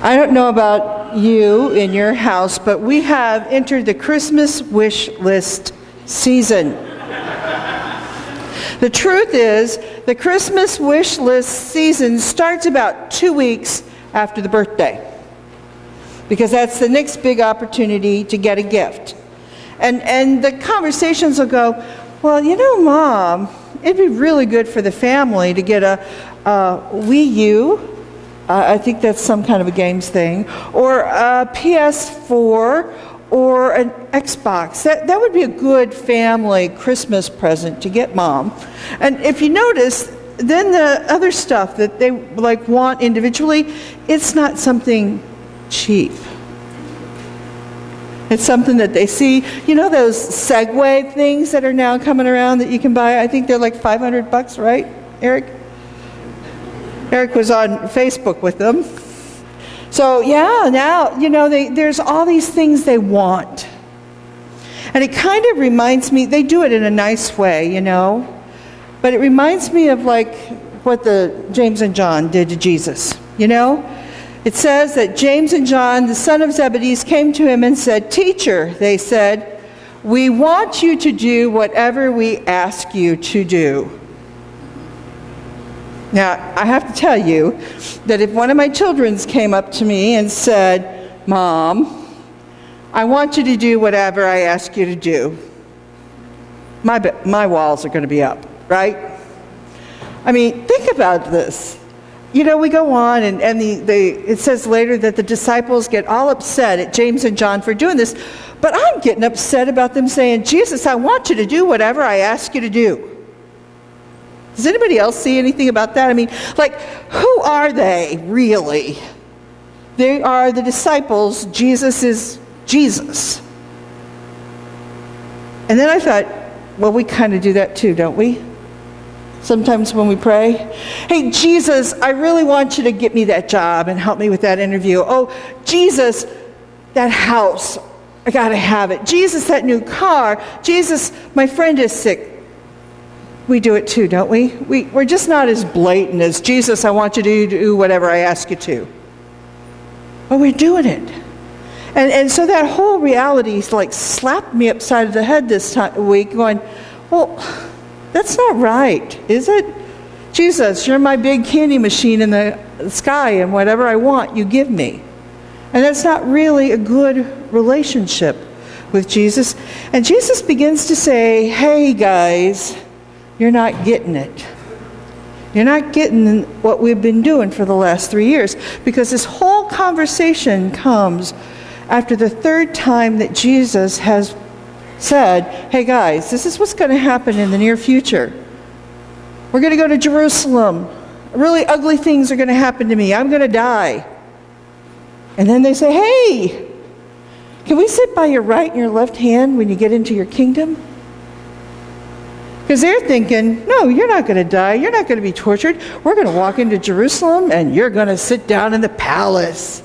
I don't know about you in your house, but we have entered the Christmas wish list season. The truth is, the Christmas wish list season starts about 2 weeks after the birthday, because that's the next big opportunity to get a gift. And the conversations will go, well, you know, Mom, it'd be really good for the family to get a Wii U. I think that's some kind of a games thing, or a PS4, or an Xbox. That would be a good family Christmas present to get Mom. And if you notice, then the other stuff that they want individually, it's not something cheap. It's something that they see. You know those Segway things that are now coming around that you can buy? I think they're like $500, right, Eric? Eric was on Facebook with them. So yeah, now, you know, there's all these things they want. And it kind of reminds me, they do it in a nice way, you know, but it reminds me of like what the James and John did to Jesus, you know? It says that James and John, the son of Zebedee, came to him and said, "Teacher," they said, "we want you to do whatever we ask you to do." Now, I have to tell you that if one of my children came up to me and said, "Mom, I want you to do whatever I ask you to do," my walls are going to be up, right? I mean, think about this. You know, we go on, and it says later that the disciples get all upset at James and John for doing this, but I'm getting upset about them saying, "Jesus, I want you to do whatever I ask you to do." Does anybody else see anything about that? I mean, like, who are they, really? They are the disciples. Jesus is Jesus. And then I thought, well, we kind of do that too, don't we? Sometimes when we pray, "Hey, Jesus, I really want you to get me that job and help me with that interview. Oh, Jesus, that house, I got to have it. Jesus, that new car. Jesus, my friend is sick." We do it too, don't we? We're just not as blatant as, "Jesus, I want you to do whatever I ask you to." But we're doing it. And so that whole reality like slapped me upside the head this week, going, well, that's not right, is it? "Jesus, you're my big candy machine in the sky, and whatever I want, you give me." And that's not really a good relationship with Jesus. And Jesus begins to say, "Hey, guys, you're not getting it. You're not getting what we've been doing for the last 3 years." Because this whole conversation comes after the third time that Jesus has said, "Hey guys, this is what's going to happen in the near future. We're going to go to Jerusalem. Really ugly things are going to happen to me. I'm going to die." And then they say, "Hey, can we sit by your right and your left hand when you get into your kingdom?" Because they're thinking, "No, you're not going to die. You're not going to be tortured. We're going to walk into Jerusalem and you're going to sit down in the palace.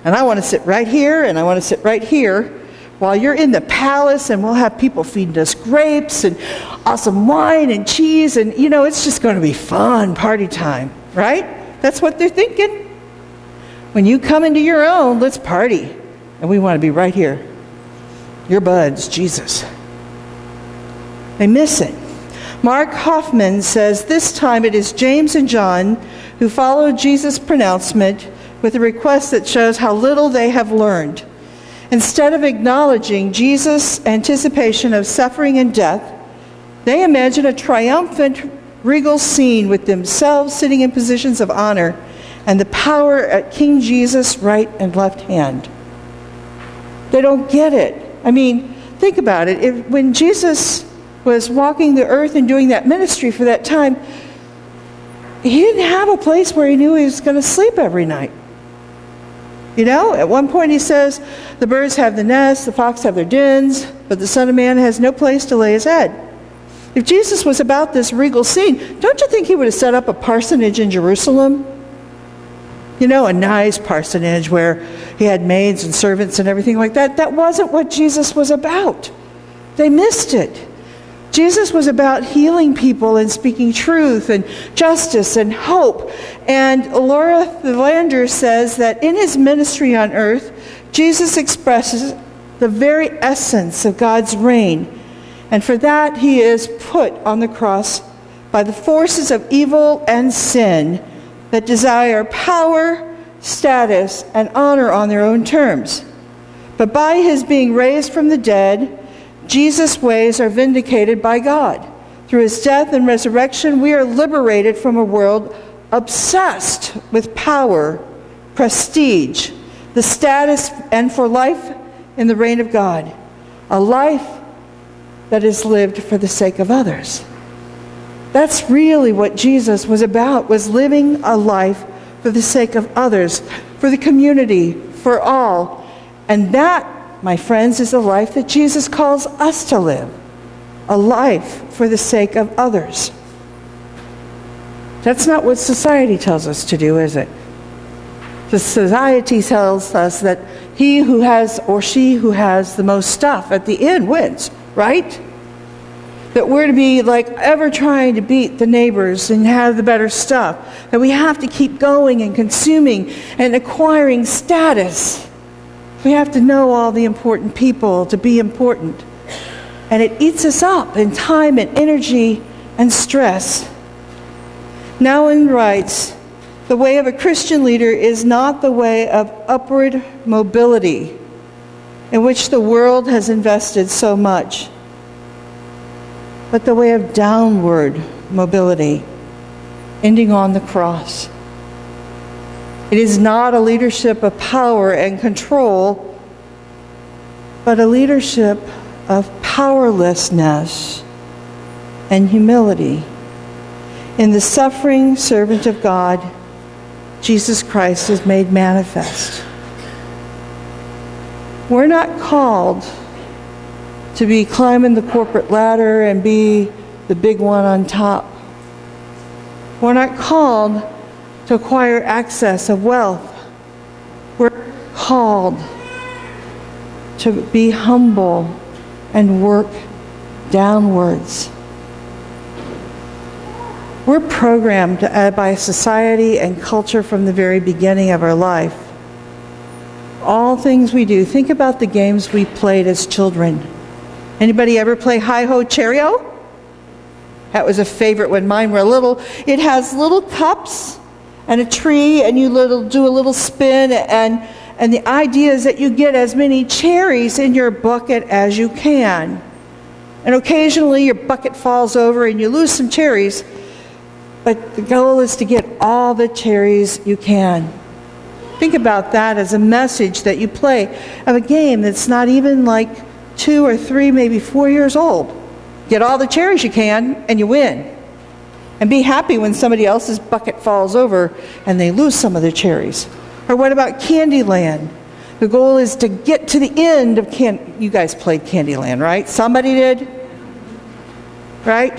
And I want to sit right here and I want to sit right here while you're in the palace, and we'll have people feeding us grapes and awesome wine and cheese, and you know, it's just going to be fun, party time," right? That's what they're thinking. When you come into your own, let's party. And we want to be right here. Your buds, Jesus. They miss it. Mark Hoffman says, "This time it is James and John who followed Jesus' pronouncement with a request that shows how little they have learned. Instead of acknowledging Jesus' anticipation of suffering and death, they imagine a triumphant, regal scene with themselves sitting in positions of honor and the power at King Jesus' right and left hand." They don't get it. I mean, think about it. When Jesus was walking the earth and doing that ministry for that time, he didn't have a place where he knew he was going to sleep every night. You know, at one point he says, "The birds have the nests, the fox have their dens, but the Son of Man has no place to lay his head." If Jesus was about this regal scene, don't you think he would have set up a parsonage in Jerusalem? You know, a nice parsonage where he had maids and servants and everything like that. That wasn't what Jesus was about. They missed it. Jesus was about healing people and speaking truth and justice and hope. And Laura Thielander says that in his ministry on earth, Jesus expresses the very essence of God's reign. And for that, he is put on the cross by the forces of evil and sin that desire power, status, and honor on their own terms. But by his being raised from the dead, Jesus' ways are vindicated by God. Through his death and resurrection, we are liberated from a world obsessed with power, prestige, the status, and for life in the reign of God. A life that is lived for the sake of others. That's really what Jesus was about, was living a life for the sake of others, for the community, for all. And that, my friends, is the life that Jesus calls us to live. A life for the sake of others. That's not what society tells us to do, is it? The society tells us that he who has or she who has the most stuff at the end wins, right? That we're to be like ever trying to beat the neighbors and have the better stuff. That we have to keep going and consuming and acquiring status. We have to know all the important people to be important. And it eats us up in time and energy and stress. Nouwen writes, the way of a Christian leader is not the way of upward mobility, in which the world has invested so much, but the way of downward mobility, ending on the cross. It is not a leadership of power and control, but a leadership of powerlessness and humility. In the suffering servant of God, Jesus Christ is made manifest. We're not called to be climbing the corporate ladder and be the big one on top. We're not called to acquire access of wealth. We're called to be humble and work downwards. We're programmed by society and culture from the very beginning of our life. All things we do. Think about the games we played as children. Anybody ever play Hi-Ho Cherry-O? That was a favorite when mine were little. It has little cups and a tree, and you do a little spin, and the idea is that you get as many cherries in your bucket as you can. And occasionally your bucket falls over and you lose some cherries, but the goal is to get all the cherries you can. Think about that as a message that you play of a game that's not even like 2 or 3, maybe 4 years old. Get all the cherries you can and you win. And be happy when somebody else's bucket falls over and they lose some of their cherries. Or what about Candyland? The goal is to get to the end of You guys played Candyland, right? Somebody did? Right?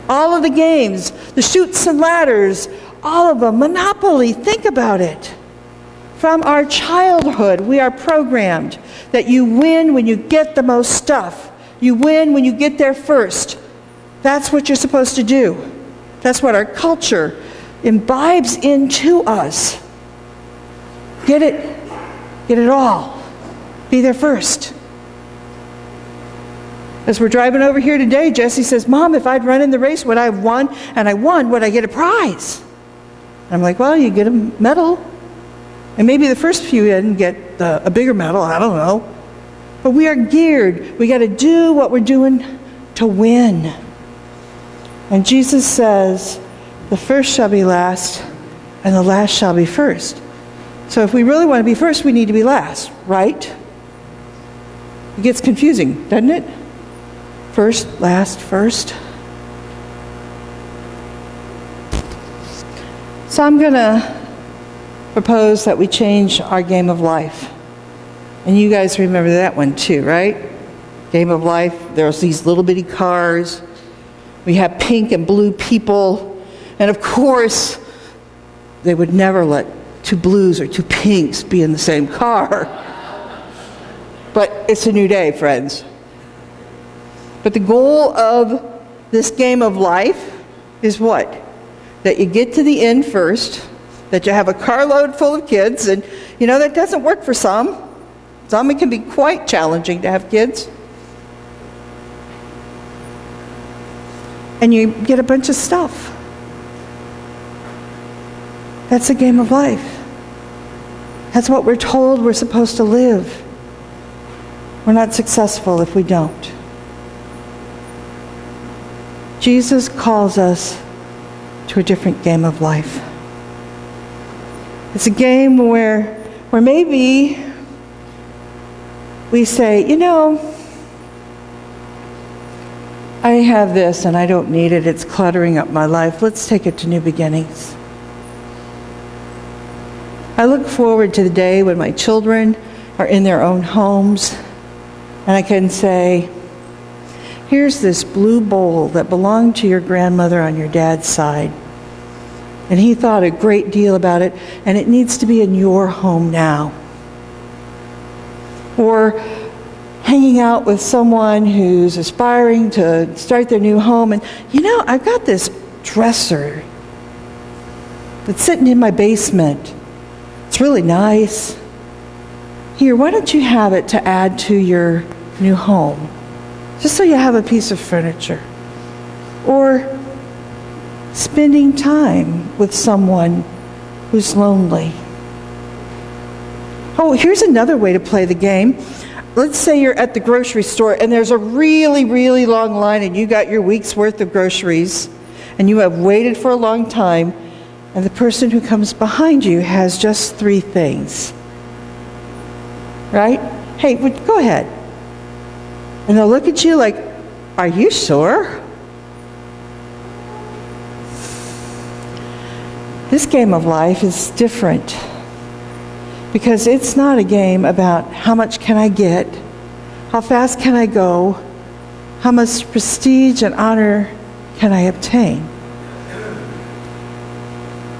All of the games, the Chutes and Ladders, all of them, Monopoly, think about it. From our childhood, we are programmed that you win when you get the most stuff. You win when you get there first. That's what you're supposed to do. That's what our culture imbibes into us. Get it all. Be there first. As we're driving over here today, Jesse says, Mom, if I'd run in the race, would I have won? And I won, would I get a prize? And I'm like, well, you get a medal. And maybe the first few didn't get a bigger medal, I don't know. But we are geared. We got to do what we're doing to win. And Jesus says, the first shall be last, and the last shall be first. So if we really want to be first, we need to be last, right? It gets confusing, doesn't it? First, last, first. So I'm going to propose that we change our game of life. And you guys remember that one too, right? Game of life. There's these little bitty cars. We have pink and blue people. And of course, they would never let 2 blues or 2 pinks be in the same car. But it's a new day, friends. But the goal of this game of life is what? That you get to the end first, that you have a carload full of kids, and that doesn't work for some. Some it can be quite challenging to have kids. And you get a bunch of stuff. That's a game of life. That's what we're told we're supposed to live. We're not successful if we don't. Jesus calls us to a different game of life. It's a game where maybe we say, I have this and I don't need it. It's cluttering up my life. Let's take it to new beginnings. I look forward to the day when my children are in their own homes and I can say, here's this blue bowl that belonged to your grandmother on your dad's side. And he thought a great deal about it, and it needs to be in your home now. Or hanging out with someone who's aspiring to start their new home, and I've got this dresser that's sitting in my basement. It's really nice. Here, why don't you have it to add to your new home? Just so you have a piece of furniture. Or spending time with someone who's lonely. Oh, here's another way to play the game. Let's say you're at the grocery store and there's a really, really long line and you got your week's worth of groceries and you have waited for a long time and the person who comes behind you has just 3 things. Right? Hey, go ahead. And they'll look at you like, are you sure? This game of life is different because it's not a game about how much can I get, how fast can I go, how much prestige and honor can I obtain.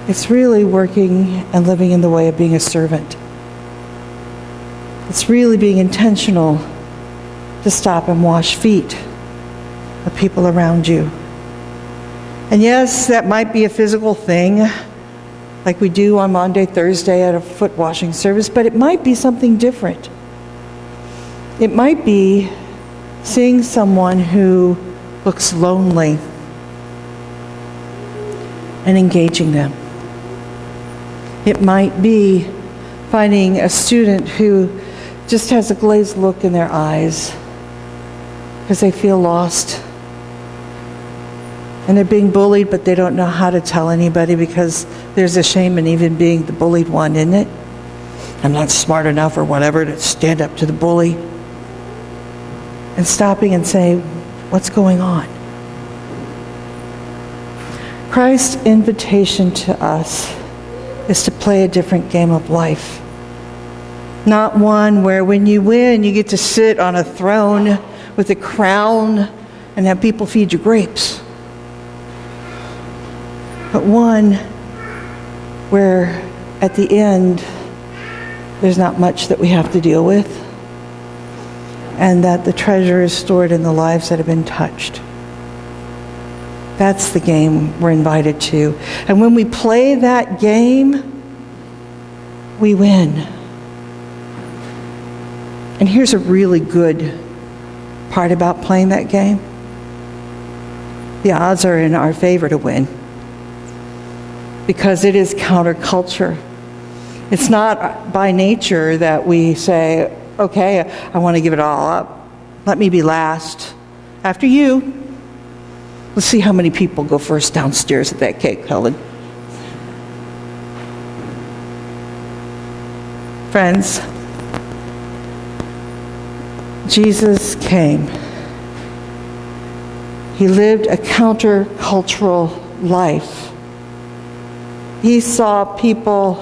It's really working and living in the way of being a servant. It's really being intentional to stop and wash feet of people around you. And yes, that might be a physical thing, like we do on Maundy, Thursday at a foot washing service, but it might be something different. It might be seeing someone who looks lonely and engaging them. It might be finding a student who just has a glazed look in their eyes because they feel lost. And they're being bullied, but they don't know how to tell anybody because there's a shame in even being the bullied one, isn't it? I'm not smart enough or whatever to stand up to the bully. And stopping and saying, what's going on? Christ's invitation to us is to play a different game of life. Not one where when you win, you get to sit on a throne with a crown and have people feed you grapes. But one where at the end, there's not much that we have to deal with, and that the treasure is stored in the lives that have been touched. That's the game we're invited to. And when we play that game, we win. And here's a really good part about playing that game. The odds are in our favor to win, because it is counterculture. It's not by nature that we say, okay, I want to give it all up. Let me be last. After you. Let's see how many people go first downstairs at that cake, Helen. Friends, Jesus came. He lived a countercultural life. He saw people